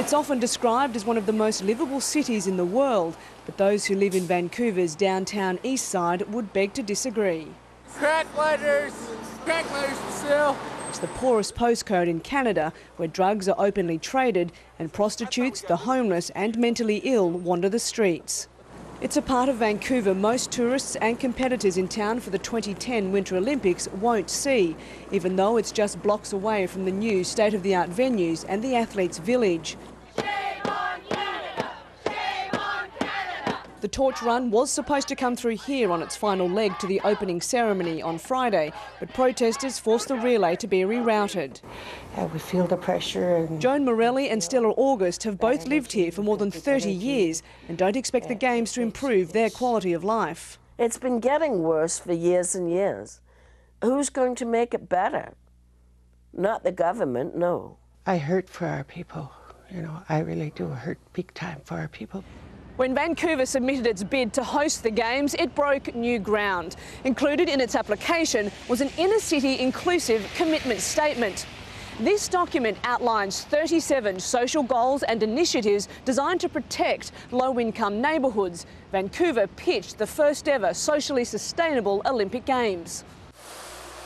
It's often described as one of the most livable cities in the world, but those who live in Vancouver's downtown Eastside would beg to disagree. Crack letters still. It's the poorest postcode in Canada, where drugs are openly traded and prostitutes, the homeless and mentally ill wander the streets. It's a part of Vancouver most tourists and competitors in town for the 2010 Winter Olympics won't see, even though it's just blocks away from the new state-of-the-art venues and the athletes' village. Shame on Canada! Shame on Canada! The torch run was supposed to come through here on its final leg to the opening ceremony on Friday, but protesters forced the relay to be rerouted. We feel the pressure. Joan Morelli and Stella August have both lived here for more than 30 years and don't expect the Games to improve their quality of life. It's been getting worse for years and years. Who's going to make it better? Not the government, no. I hurt for our people, I really do hurt big time for our people. When Vancouver submitted its bid to host the Games, it broke new ground. Included in its application was an inner-city inclusive commitment statement. This document outlines 37 social goals and initiatives designed to protect low-income neighbourhoods. Vancouver pitched the first ever socially sustainable Olympic Games.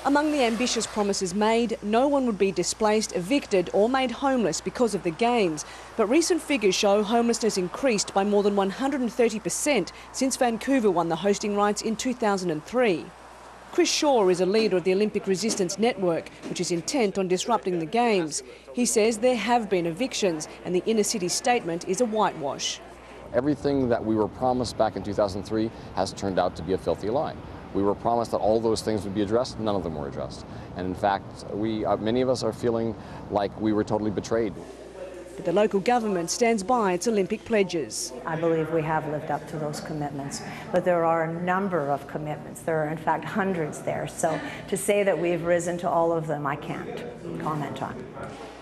Among the ambitious promises made, no one would be displaced, evicted or made homeless because of the Games. But recent figures show homelessness increased by more than 130% since Vancouver won the hosting rights in 2003. Chris Shaw is a leader of the Olympic Resistance Network, which is intent on disrupting the Games. He says there have been evictions and the inner-city statement is a whitewash. Everything that we were promised back in 2003 has turned out to be a filthy lie. We were promised that all those things would be addressed, none of them were addressed. And in fact, many of us are feeling like we were totally betrayed. But the local government stands by its Olympic pledges. I believe we have lived up to those commitments, but there are a number of commitments. There are in fact hundreds there, so to say that we've risen to all of them, I can't comment on.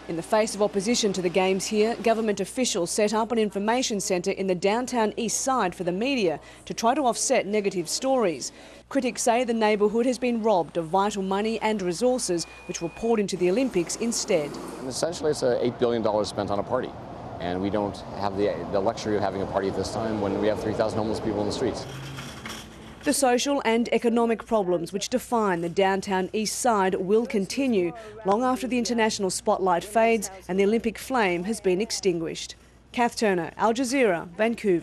In the face of opposition to the Games here, government officials set up an information centre in the downtown East Side for the media to try to offset negative stories. Critics say the neighbourhood has been robbed of vital money and resources which were poured into the Olympics instead. And essentially it's $8 billion spent on a party, and we don't have the luxury of having a party at this time when we have 3,000 homeless people in the streets. The social and economic problems which define the downtown East Side will continue long after the international spotlight fades and the Olympic flame has been extinguished. Kath Turner, AlJazeera, Vancouver.